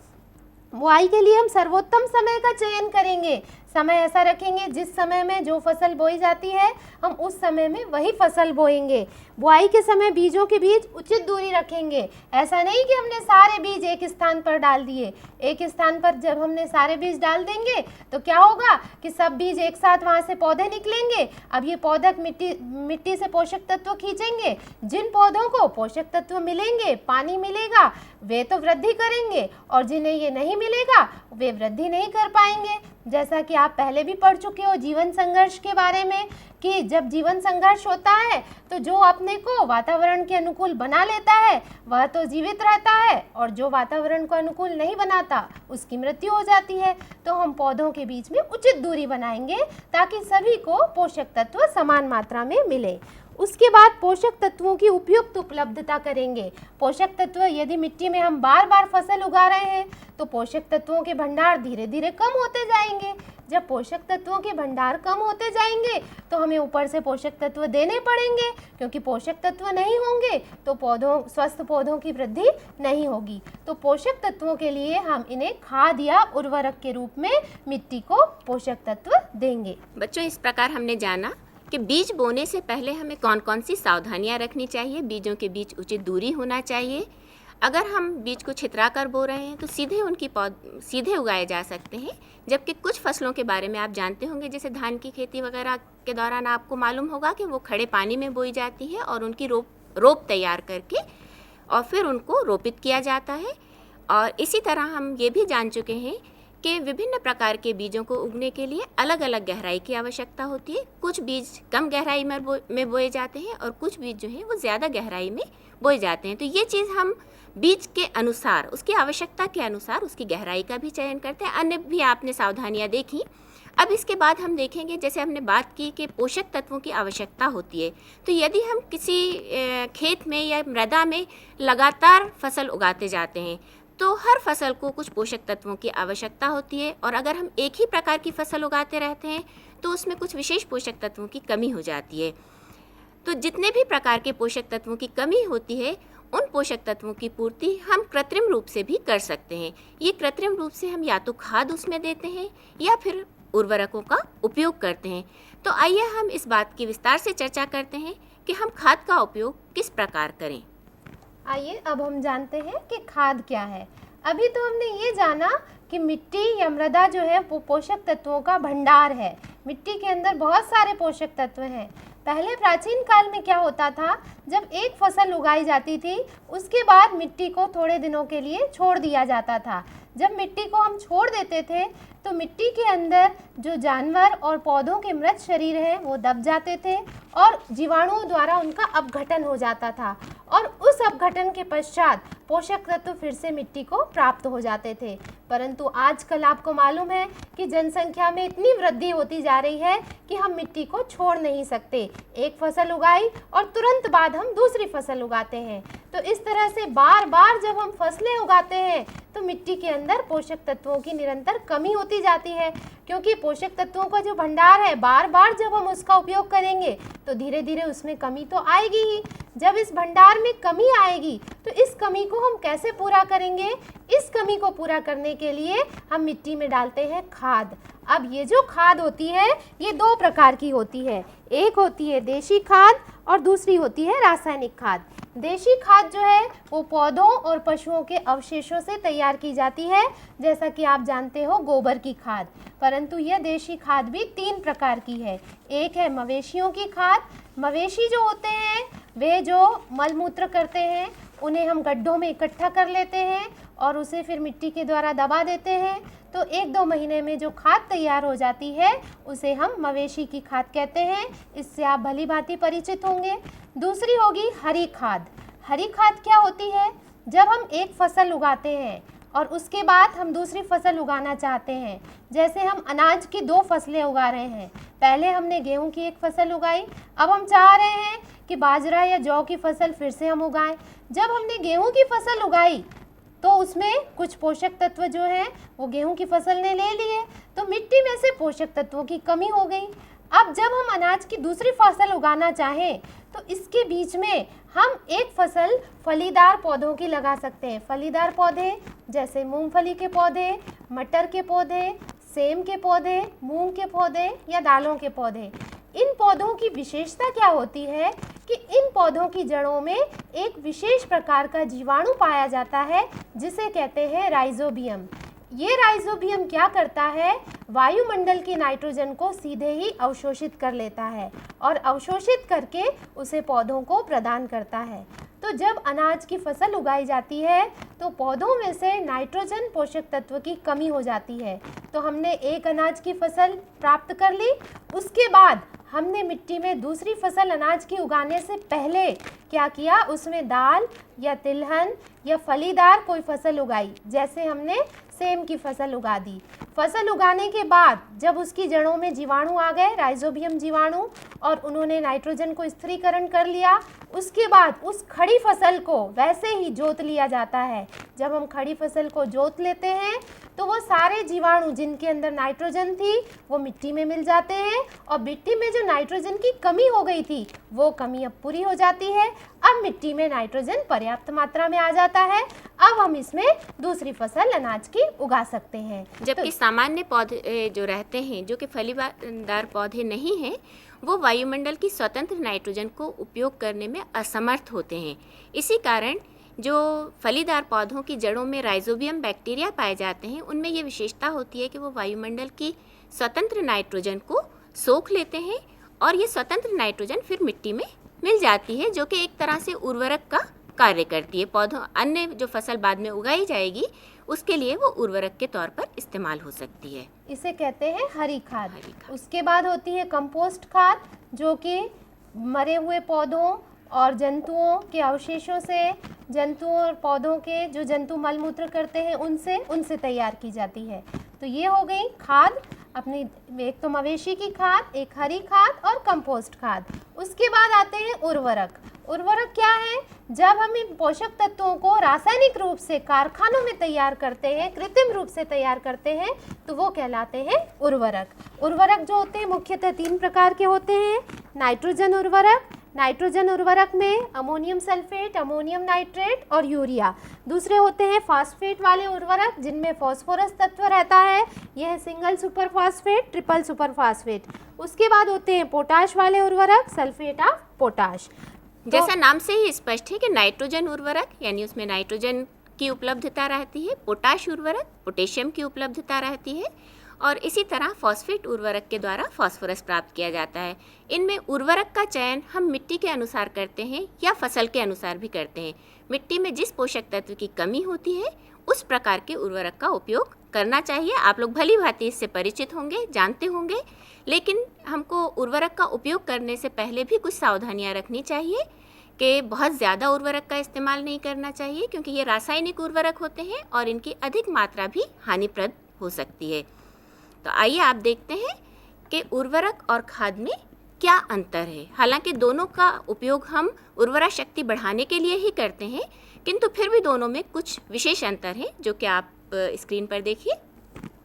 बुआई के लिए हम सर्वोत्तम समय का चयन करेंगे। समय ऐसा रखेंगे जिस समय में जो फसल बोई जाती है हम उस समय में वही फसल बोएंगे। बुआई के समय बीजों के बीच उचित दूरी रखेंगे। ऐसा नहीं कि हमने सारे बीज एक स्थान पर डाल दिए। एक स्थान पर जब हमने सारे बीज डाल देंगे तो क्या होगा कि सब बीज एक साथ वहाँ से पौधे निकलेंगे। अब ये पौधे मिट्टी से पोषक तत्व खींचेंगे। जिन पौधों को पोषक तत्व मिलेंगे, पानी मिलेगा, वे तो वृद्धि करेंगे, और जिन्हें ये नहीं मिलेगा वे वृद्धि नहीं कर पाएंगे। जैसा कि आप पहले भी पढ़ चुके हो जीवन संघर्ष के बारे में, कि जब जीवन संघर्ष होता है तो जो अपने को वातावरण के अनुकूल बना लेता है वह तो जीवित रहता है, और जो वातावरण को अनुकूल नहीं बनाता उसकी मृत्यु हो जाती है। तो हम पौधों के बीच में उचित दूरी बनाएंगे ताकि सभी को पोषक तत्व समान मात्रा में मिले। उसके बाद पोषक तत्वों की उपयुक्त उपलब्धता करेंगे। पोषक तत्व, यदि मिट्टी में हम बार बार फसल उगा रहे हैं तो पोषक तत्वों के भंडार धीरे धीरे कम होते जाएंगे। जब पोषक तत्वों के भंडार कम होते जाएंगे तो हमें ऊपर से पोषक तत्व देने पड़ेंगे, क्योंकि पोषक तत्व नहीं होंगे तो स्वस्थ पौधों की वृद्धि नहीं होगी। तो पोषक तत्वों के लिए हम इन्हें खाद या उर्वरक के रूप में मिट्टी को पोषक तत्व देंगे। बच्चों, इस प्रकार हमने जाना कि बीज बोने से पहले हमें कौन कौन सी सावधानियां रखनी चाहिए। बीजों के बीच उचित दूरी होना चाहिए। अगर हम बीज को छितरा कर बो रहे हैं तो सीधे उगाए जा सकते हैं, जबकि कुछ फसलों के बारे में आप जानते होंगे, जैसे धान की खेती वगैरह के दौरान आपको मालूम होगा कि वो खड़े पानी में बोई जाती है और उनकी रोप तैयार करके और फिर उनको रोपित किया जाता है। और इसी तरह हम ये भी जान चुके हैं कि विभिन्न प्रकार के बीजों को उगने के लिए अलग अलग गहराई की आवश्यकता होती है। कुछ बीज कम गहराई में बोए जाते हैं और कुछ बीज जो हैं वो ज़्यादा गहराई में बोए जाते हैं। तो ये चीज़ हम बीज के अनुसार, उसकी आवश्यकता के अनुसार उसकी गहराई का भी चयन करते हैं। अन्य भी आपने सावधानियां देखी। अब इसके बाद हम देखेंगे, जैसे हमने बात की कि पोषक तत्वों की आवश्यकता होती है, तो यदि हम किसी खेत में या मृदा में लगातार फसल उगाते जाते हैं तो हर फसल को कुछ पोषक तत्वों की आवश्यकता होती है, और अगर हम एक ही प्रकार की फसल उगाते रहते हैं तो उसमें कुछ विशेष पोषक तत्वों की कमी हो जाती है। तो जितने भी प्रकार के पोषक तत्वों की कमी होती है, उन पोषक तत्वों की पूर्ति हम कृत्रिम रूप से भी कर सकते हैं। ये कृत्रिम रूप से हम या तो खाद उसमें देते हैं या फिर उर्वरकों का उपयोग करते हैं। तो आइए हम इस बात की विस्तार से चर्चा करते हैं कि हम खाद का उपयोग किस प्रकार करें। आइए अब हम जानते हैं कि खाद क्या है। अभी तो हमने ये जाना कि मिट्टी या मृदा जो है वो पोषक तत्वों का भंडार है। मिट्टी के अंदर बहुत सारे पोषक तत्व हैं। पहले प्राचीन काल में क्या होता था, जब एक फसल उगाई जाती थी उसके बाद मिट्टी को थोड़े दिनों के लिए छोड़ दिया जाता था। जब मिट्टी को हम छोड़ देते थे तो मिट्टी के अंदर जो जानवर और पौधों के मृत शरीर हैं वो दब जाते थे और जीवाणुओं द्वारा उनका अपघटन हो जाता था, और उस अपघटन के पश्चात पोषक तत्व फिर से मिट्टी को प्राप्त हो जाते थे। परंतु आजकल आपको मालूम है कि जनसंख्या में इतनी वृद्धि होती जा रही है कि हम मिट्टी को छोड़ नहीं सकते। एक फसल उगाई और तुरंत बाद हम दूसरी फसल उगाते हैं। तो इस तरह से बार बार जब हम फसलें उगाते हैं तो मिट्टी के अंदर पोषक तत्वों की निरंतर कमी होती जाती है, क्योंकि पोषक तत्वों का जो भंडार है, बार बार जब हम उसका उपयोग करेंगे तो धीरे धीरे उसमें कमी तो आएगी ही। जब इस भंडार में कमी आएगी तो इस कमी को हम कैसे पूरा करेंगे? इस कमी को पूरा करने के लिए हम मिट्टी में डालते हैं खाद। अब ये जो खाद होती है ये दो प्रकार की होती है। एक होती है देशी खाद और दूसरी होती है रासायनिक खाद। देशी खाद जो है वो पौधों और पशुओं के अवशेषों से तैयार की जाती है, जैसा कि आप जानते हो गोबर की खाद। परंतु यह देशी खाद भी तीन प्रकार की है। एक है मवेशियों की खाद। मवेशी जो होते हैं वे जो मलमूत्र करते हैं उन्हें हम गड्ढों में इकट्ठा कर लेते हैं और उसे फिर मिट्टी के द्वारा दबा देते हैं, तो 1-2 महीने में जो खाद तैयार हो जाती है उसे हम मवेशी की खाद कहते हैं। इससे आप भली भांति परिचित होंगे। दूसरी होगी हरी खाद। हरी खाद क्या होती है? जब हम एक फसल उगाते हैं और उसके बाद हम दूसरी फसल उगाना चाहते हैं, जैसे हम अनाज की 2 फसलें उगा रहे हैं। पहले हमने गेहूं की एक फसल उगाई, अब हम चाह रहे हैं कि बाजरा या जौ की फसल फिर से हम उगाएं। जब हमने गेहूं की फसल उगाई तो उसमें कुछ पोषक तत्व जो हैं वो गेहूं की फसल ने ले लिए, तो मिट्टी में से पोषक तत्वों की कमी हो गई। अब जब हम अनाज की दूसरी फसल उगाना चाहें तो इसके बीच में हम एक फसल फलीदार पौधों की लगा सकते हैं। फलीदार पौधे जैसे मूंगफली के पौधे, मटर के पौधे, सेम के पौधे, मूंग के पौधे या दालों के पौधे। इन पौधों की विशेषता क्या होती है कि इन पौधों की जड़ों में एक विशेष प्रकार का जीवाणु पाया जाता है जिसे कहते हैं राइजोबियम। ये राइजोबियम क्या करता है? वायुमंडल की नाइट्रोजन को सीधे ही अवशोषित कर लेता है और अवशोषित करके उसे पौधों को प्रदान करता है। तो जब अनाज की फसल उगाई जाती है तो पौधों में से नाइट्रोजन पोषक तत्व की कमी हो जाती है। तो हमने एक अनाज की फसल प्राप्त कर ली, उसके बाद हमने मिट्टी में दूसरी फसल अनाज की उगाने से पहले क्या किया? उसमें दाल या तिलहन या फलीदार कोई फसल उगाई, जैसे हमने सेम की फसल उगा दी। फसल उगाने के बाद जब उसकी जड़ों में जीवाणु आ गए, राइजोबियम जीवाणु, और उन्होंने नाइट्रोजन को स्थिरीकरण कर लिया, उसके बाद उस खड़ी फसल को वैसे ही जोत लिया जाता है। जब हम खड़ी फसल को जोत लेते हैं तो वो सारे जीवाणु जिनके अंदर नाइट्रोजन थी वो मिट्टी में मिल जाते हैं और मिट्टी में जो नाइट्रोजन की कमी हो गई थी वो कमी अब पूरी हो जाती है। अब मिट्टी में नाइट्रोजन पर्याप्त मात्रा में आ जाता है। अब हम इसमें दूसरी फसल अनाज की उगा सकते हैं। जबकि सामान्य पौधे जो रहते हैं, जो कि फलीदार पौधे नहीं हैं, वो वायुमंडल की स्वतंत्र नाइट्रोजन को उपयोग करने में असमर्थ होते हैं। इसी कारण जो फलीदार पौधों की जड़ों में राइजोबियम बैक्टीरिया पाए जाते हैं, उनमें ये विशेषता होती है कि वो वायुमंडल की स्वतंत्र नाइट्रोजन को सोख लेते हैं और ये स्वतंत्र नाइट्रोजन फिर मिट्टी में मिल जाती है, जो कि एक तरह से उर्वरक का कार्य करती है। पौधों अन्य जो फसल बाद में उगाई जाएगी उसके लिए वो उर्वरक के तौर पर इस्तेमाल हो सकती है। इसे कहते हैं हरी खाद। उसके बाद होती है कंपोस्ट खाद, जो कि मरे हुए पौधों और जंतुओं के अवशेषों से, जंतुओं और पौधों के जो जंतु मलमूत्र करते हैं उनसे तैयार की जाती है। तो ये हो गई खाद अपनी, एक तो मवेशी की खाद, एक हरी खाद और कंपोस्ट खाद। उसके बाद आते हैं उर्वरक। उर्वरक क्या है? जब हम इन पोषक तत्वों को रासायनिक रूप से कारखानों में तैयार करते हैं, कृत्रिम रूप से तैयार करते हैं, तो वो कहलाते हैं उर्वरक। उर्वरक जो होते हैं मुख्यतः 3 प्रकार के होते हैं। नाइट्रोजन उर्वरक, नाइट्रोजन उर्वरक में अमोनियम सल्फेट, अमोनियम नाइट्रेट और यूरिया। दूसरे होते हैं फास्फेट वाले उर्वरक जिनमें फास्फोरस तत्व रहता है, यह single super phosphate, triple super phosphate. उसके बाद होते हैं पोटाश वाले उर्वरक, सल्फेट ऑफ पोटाश। जैसा नाम से ही स्पष्ट है कि नाइट्रोजन उर्वरक यानी उसमें नाइट्रोजन की उपलब्धता रहती है, पोटाश उर्वरक पोटेशियम की उपलब्धता रहती है, और इसी तरह फॉस्फेट उर्वरक के द्वारा फास्फोरस प्राप्त किया जाता है। इनमें उर्वरक का चयन हम मिट्टी के अनुसार करते हैं या फसल के अनुसार भी करते हैं। मिट्टी में जिस पोषक तत्व की कमी होती है उस प्रकार के उर्वरक का उपयोग करना चाहिए। आप लोग भली भांति इससे परिचित होंगे, जानते होंगे, लेकिन हमको उर्वरक का उपयोग करने से पहले भी कुछ सावधानियां रखनी चाहिए कि बहुत ज़्यादा उर्वरक का इस्तेमाल नहीं करना चाहिए, क्योंकि ये रासायनिक उर्वरक होते हैं और इनकी अधिक मात्रा भी हानिप्रद हो सकती है। तो आइए आप देखते हैं कि उर्वरक और खाद में क्या अंतर है। हालांकि दोनों का उपयोग हम उर्वरा शक्ति बढ़ाने के लिए ही करते हैं, किंतु फिर भी दोनों में कुछ विशेष अंतर है जो कि आप स्क्रीन पर देखिए।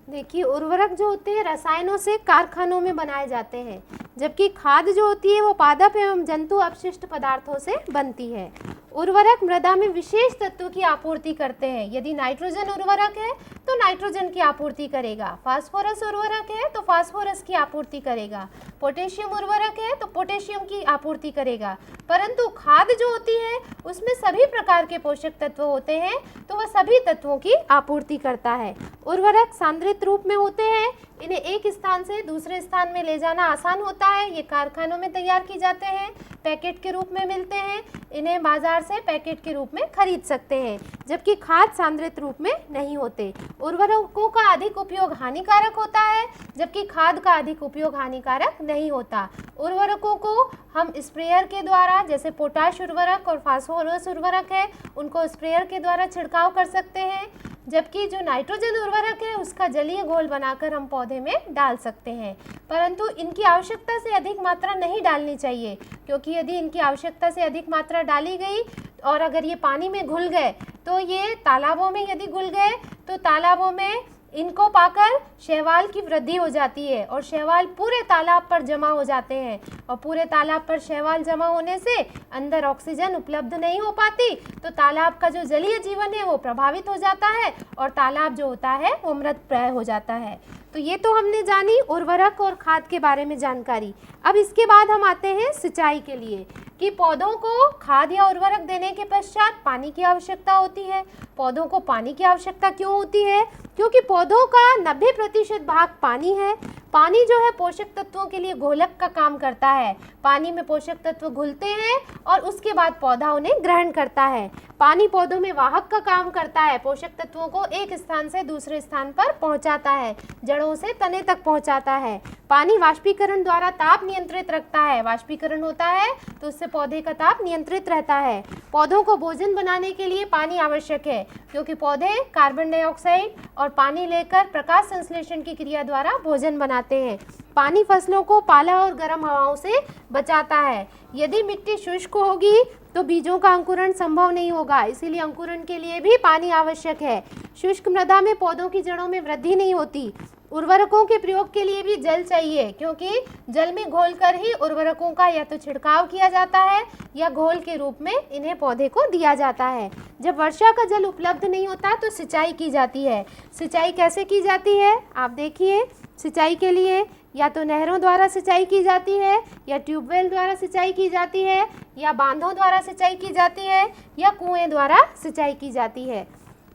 देखिए, उर्वरक जो होते हैं रसायनों से कारखानों में बनाए जाते हैं, जबकि खाद जो होती है वो पादप एवं जंतु अपशिष्ट पदार्थों से बनती है। उर्वरक मृदा में विशेष तत्वों की आपूर्ति करते हैं। यदि नाइट्रोजन उर्वरक है तो नाइट्रोजन की आपूर्ति करेगा, फास्फोरस उर्वरक है तो फास्फोरस की आपूर्ति करेगा, पोटेशियम उर्वरक है तो पोटेशियम की आपूर्ति करेगा। परंतु खाद जो होती है उसमें सभी प्रकार के पोषक तत्व होते हैं, तो वह सभी तत्वों की आपूर्ति करता है। उर्वरक सांद्रित रूप में होते हैं, इन्हें एक स्थान से दूसरे स्थान में ले जाना आसान होता है। ये कारखानों में तैयार की जाते हैं, पैकेट के रूप में मिलते हैं, इन्हें बाजार से पैकेट के रूप में खरीद सकते हैं, जबकि खाद सांद्रित रूप में नहीं होते। उर्वरकों का अधिक उपयोग हानिकारक होता है, जबकि खाद का अधिक उपयोग हानिकारक नहीं होता। उर्वरकों को हम स्प्रेयर के द्वारा, जैसे पोटाश उर्वरक और फास्फोरस उर्वरक है, उनको स्प्रेयर के द्वारा छिड़काव कर सकते हैं, जबकि जो नाइट्रोजन उर्वरक है उसका जलीय घोल बनाकर हम पौधे में डाल सकते हैं। परंतु इनकी आवश्यकता से अधिक मात्रा नहीं डालनी चाहिए, क्योंकि यदि इनकी आवश्यकता से अधिक मात्रा डाली गई और अगर ये पानी में घुल गए तो ये तालाबों में यदि घुल गए तो तालाबों में इनको पाकर शैवाल की वृद्धि हो जाती है और शैवाल पूरे तालाब पर जमा हो जाते हैं, और पूरे तालाब पर शैवाल जमा होने से अंदर ऑक्सीजन उपलब्ध नहीं हो पाती, तो तालाब का जो जलीय जीवन है वो प्रभावित हो जाता है और तालाब जो होता है वो मृतप्राय हो जाता है। तो ये तो हमने जानी उर्वरक और खाद के बारे में जानकारी। अब इसके बाद हम आते हैं सिंचाई के लिए, कि पौधों को खाद या उर्वरक देने के पश्चात पानी की आवश्यकता होती है। पौधों को पानी की आवश्यकता क्यों होती है? क्योंकि पौधों का 90% भाग पानी है। पानी जो है पोषक तत्वों के लिए घोलक का काम करता है। पानी में पोषक तत्व घुलते हैं और उसके बाद पौधा उन्हें ग्रहण करता है। पानी पौधों में वाहक का काम करता है, पोषक तत्वों को एक स्थान से दूसरे स्थान पर पहुंचाता है, जड़ों से तने तक पहुंचाता है। पानी वाष्पीकरण द्वारा ताप नियंत्रित रखता है, वाष्पीकरण होता है तो उससे पौधे का ताप नियंत्रित रहता है। पौधों को भोजन बनाने के लिए पानी आवश्यक है, क्योंकि पौधे कार्बन डाइऑक्साइड और पानी लेकर प्रकाश संश्लेषण की क्रिया द्वारा भोजन बनाते हैं। पानी फसलों को पाला और गर्म हवाओं से बचाता है। यदि मिट्टी शुष्क होगी तो बीजों का अंकुरण संभव नहीं होगा, इसीलिए अंकुरण के लिए भी पानी आवश्यक है। शुष्क मृदा में पौधों की जड़ों में वृद्धि नहीं होती। उर्वरकों के प्रयोग के लिए भी जल चाहिए, क्योंकि जल में घोलकर ही उर्वरकों का या तो छिड़काव किया जाता है या घोल के रूप में इन्हें पौधे को दिया जाता है। जब वर्षा का जल उपलब्ध नहीं होता तो सिंचाई की जाती है। सिंचाई कैसे की जाती है आप देखिए। सिंचाई के लिए या तो नहरों द्वारा सिंचाई की जाती है, या ट्यूबवेल द्वारा सिंचाई की जाती है, या बांधों द्वारा सिंचाई की जाती है, या कुएं द्वारा सिंचाई की जाती है।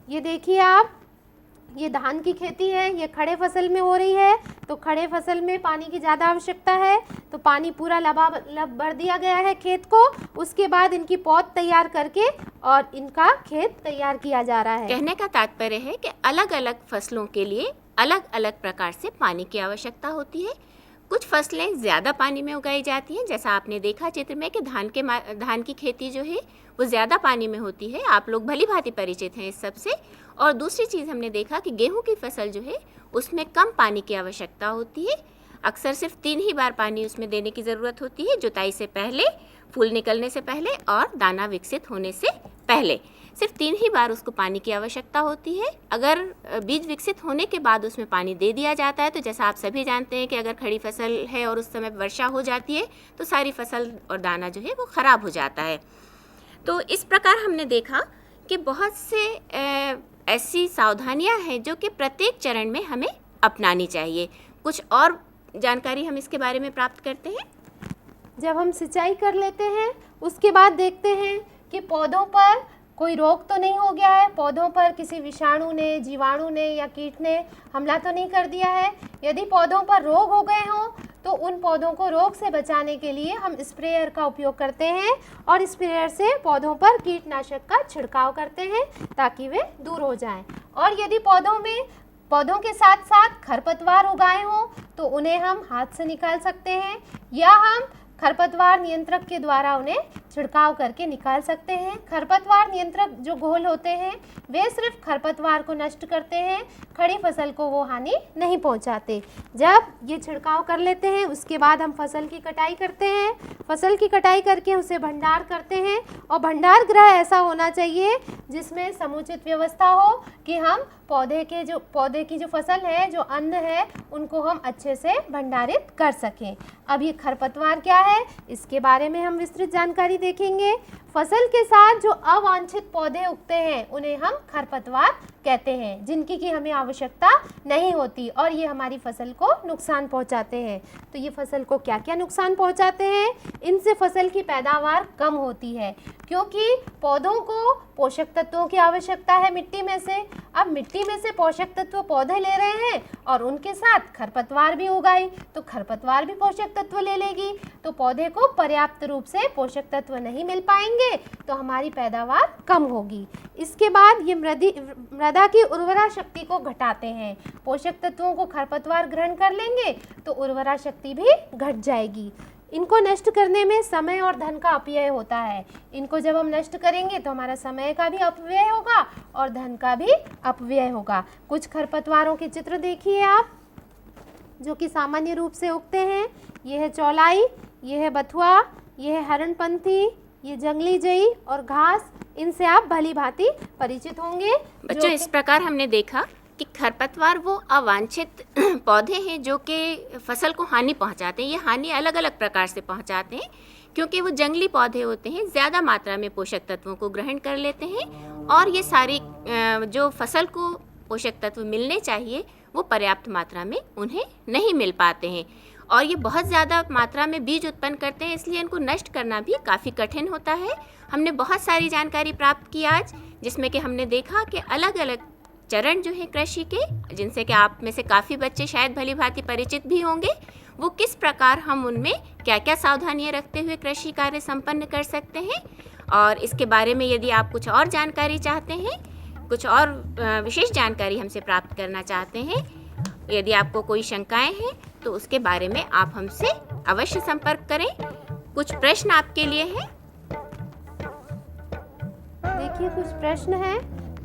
ये देखिए आप, ये धान की खेती है, ये खड़े फसल में हो रही है, तो खड़े फसल में पानी की ज़्यादा आवश्यकता है, तो पानी पूरा लबालब भर दिया गया है खेत को। उसके बाद इनकी पौध तैयार करके और इनका खेत तैयार किया जा रहा है। कहने का तात्पर्य है कि अलग अलग फसलों के लिए अलग अलग प्रकार से पानी की आवश्यकता होती है। कुछ फसलें ज़्यादा पानी में उगाई जाती हैं, जैसा आपने देखा चित्र में कि धान की खेती जो है वो ज़्यादा पानी में होती है। आप लोग भली भांति परिचित हैं इस सब से। और दूसरी चीज़ हमने देखा कि गेहूं की फसल जो है उसमें कम पानी की आवश्यकता होती है। अक्सर सिर्फ 3 ही बार पानी उसमें देने की ज़रूरत होती है, जुताई से पहले, फूल निकलने से पहले और दाना विकसित होने से पहले। सिर्फ 3 ही बार उसको पानी की आवश्यकता होती है। अगर बीज विकसित होने के बाद उसमें पानी दे दिया जाता है तो जैसा आप सभी जानते हैं कि अगर खड़ी फसल है और उस समय वर्षा हो जाती है तो सारी फसल और दाना जो है वो ख़राब हो जाता है। तो इस प्रकार हमने देखा कि बहुत से ऐसी सावधानियां हैं जो कि प्रत्येक चरण में हमें अपनानी चाहिए। कुछ और जानकारी हम इसके बारे में प्राप्त करते हैं। जब हम सिंचाई कर लेते हैं उसके बाद देखते हैं कि पौधों पर कोई रोग तो नहीं हो गया है, पौधों पर किसी विषाणु ने, जीवाणु ने या कीट ने हमला तो नहीं कर दिया है। यदि पौधों पर रोग हो गए हों तो उन पौधों को रोग से बचाने के लिए हम स्प्रेयर का उपयोग करते हैं और स्प्रेयर से पौधों पर कीटनाशक का छिड़काव करते हैं ताकि वे दूर हो जाएं। और यदि पौधों के साथ साथ खरपतवार उगाए हों तो उन्हें हम हाथ से निकाल सकते हैं या हम खरपतवार नियंत्रक के द्वारा उन्हें छिड़काव करके निकाल सकते हैं। खरपतवार नियंत्रक जो घोल होते हैं वे सिर्फ खरपतवार को नष्ट करते हैं, खड़ी फसल को वो हानि नहीं पहुंचाते। जब ये छिड़काव कर लेते हैं उसके बाद हम फसल की कटाई करते हैं। फसल की कटाई करके उसे भंडार करते हैं और भंडार गृह ऐसा होना चाहिए जिसमें समुचित व्यवस्था हो कि हम पौधे की जो फसल है, जो अन्न है, उनको हम अच्छे से भंडारित कर सकें। अब ये खरपतवार क्या है इसके बारे में हम विस्तृत जानकारी देखेंगे। फसल के साथ जो अवांछित पौधे उगते हैं उन्हें हम खरपतवार कहते हैं, जिनकी की हमें आवश्यकता नहीं होती और ये हमारी फसल को नुकसान पहुंचाते हैं। तो ये फसल को क्या क्या नुकसान पहुंचाते हैं? इनसे फसल की पैदावार कम होती है क्योंकि पौधों को पोषक तत्वों की आवश्यकता है मिट्टी में से। अब मिट्टी में से पोषक तत्व पौधे ले रहे हैं और उनके साथ खरपतवार भी उगाई तो खरपतवार भी पोषक तत्व ले लेगी, तो पौधे को पर्याप्त रूप से पोषक तत्व नहीं मिल पाएंगे तो हमारी पैदावार कम होगी। इसके बाद ये मृदा की उर्वरा शक्ति को घटाते हैं। पोषक तत्वों को खरपतवार ग्रहण कर लेंगे तो उर्वरा शक्ति भी घट जाएगी। इनको नष्ट करने में समय और धन का अपव्यय होता है। इनको जब हम नष्ट करेंगे तो हमारा समय का भी अपव्यय होगा और धन का भी अपव्यय होगा। कुछ खरपतवारों के चित्र देखिए आप, जो कि सामान्य रूप से उगते हैं। ये है चौलाई, ये है बथुआ, ये है हरणपंथी, ये जंगली जई और घास। इनसे आप भली भांति परिचित होंगे। बच्चों, इस प्रकार हमने देखा कि खरपतवार वो अवांछित पौधे हैं जो कि फसल को हानि पहुंचाते हैं। ये हानि अलग अलग प्रकार से पहुंचाते हैं क्योंकि वो जंगली पौधे होते हैं, ज़्यादा मात्रा में पोषक तत्वों को ग्रहण कर लेते हैं और ये सारी जो फसल को पोषक तत्व मिलने चाहिए वो पर्याप्त मात्रा में उन्हें नहीं मिल पाते हैं और ये बहुत ज़्यादा मात्रा में बीज उत्पन्न करते हैं, इसलिए इनको नष्ट करना भी काफ़ी कठिन होता है। हमने बहुत सारी जानकारी प्राप्त की आज, जिसमें कि हमने देखा कि अलग अलग चरण जो है कृषि के, जिनसे कि आप में से काफ़ी बच्चे शायद भली भांति परिचित भी होंगे, वो किस प्रकार हम उनमें क्या क्या सावधानियां रखते हुए कृषि कार्य संपन्न कर सकते हैं। और इसके बारे में यदि आप कुछ और जानकारी चाहते हैं, कुछ और विशेष जानकारी हमसे प्राप्त करना चाहते हैं, यदि आपको कोई शंकाएं हैं तो उसके बारे में आप हमसे अवश्य संपर्क करें। कुछ प्रश्न आपके लिए हैं। देखिए, कुछ प्रश्न हैं।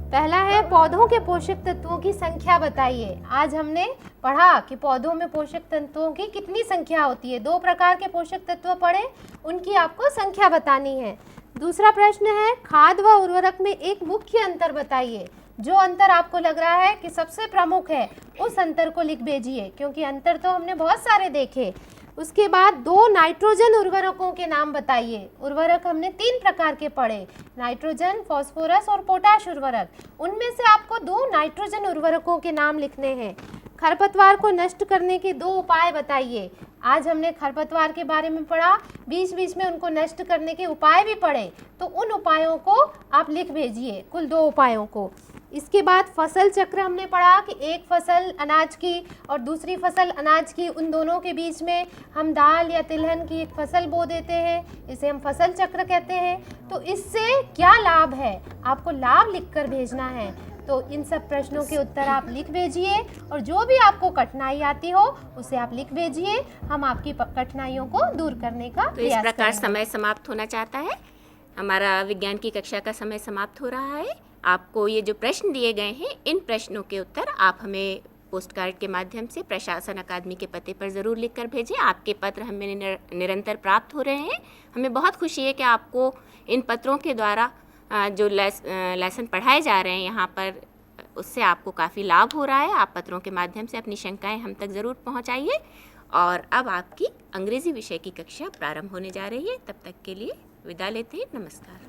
पहला है, पौधों के पोषक तत्वों की संख्या बताइए। आज हमने पढ़ा कि पौधों में पोषक तत्वों की कितनी संख्या होती है। 2 प्रकार के पोषक तत्व पढ़े, उनकी आपको संख्या बतानी है। दूसरा प्रश्न है, खाद व उर्वरक में एक मुख्य अंतर बताइए। जो अंतर आपको लग रहा है कि सबसे प्रमुख है उस अंतर को लिख भेजिए, क्योंकि अंतर तो हमने बहुत सारे देखे। उसके बाद 2 नाइट्रोजन उर्वरकों के नाम बताइए। उर्वरक हमने 3 प्रकार के पढ़े, नाइट्रोजन, फास्फोरस और पोटाश उर्वरक। उनमें से आपको 2 नाइट्रोजन उर्वरकों के नाम लिखने हैं। खरपतवार को नष्ट करने के 2 उपाय बताइए। आज हमने खरपतवार के बारे में पढ़ा, बीच बीच में उनको नष्ट करने के उपाय भी पढ़े, तो उन उपायों को आप लिख भेजिए, कुल 2 उपायों को। इसके बाद फसल चक्र हमने पढ़ा कि एक फसल अनाज की और दूसरी फसल अनाज की, उन दोनों के बीच में हम दाल या तिलहन की एक फसल बो देते हैं, इसे हम फसल चक्र कहते हैं। तो इससे क्या लाभ है, आपको लाभ लिखकर भेजना है। तो इन सब प्रश्नों के उत्तर आप लिख भेजिए और जो भी आपको कठिनाई आती हो उसे आप लिख भेजिए। हम आपकी कठिनाइयों को दूर करने का तो इस प्रयास प्रकार करेंगे। समय समाप्त होना चाहता है, हमारा विज्ञान की कक्षा का समय समाप्त हो रहा है। आपको ये जो प्रश्न दिए गए हैं, इन प्रश्नों के उत्तर आप हमें पोस्ट कार्ड के माध्यम से प्रशासन अकादमी के पते पर ज़रूर लिख कर भेजें। आपके पत्र हमें निरंतर प्राप्त हो रहे हैं। हमें बहुत खुशी है कि आपको इन पत्रों के द्वारा जो लेसन पढ़ाए जा रहे हैं यहाँ पर, उससे आपको काफ़ी लाभ हो रहा है। आप पत्रों के माध्यम से अपनी शंकाएं हम तक ज़रूर पहुँचाइए। और अब आपकी अंग्रेज़ी विषय की कक्षा प्रारंभ होने जा रही है। तब तक के लिए विदा लेते हैं। नमस्कार।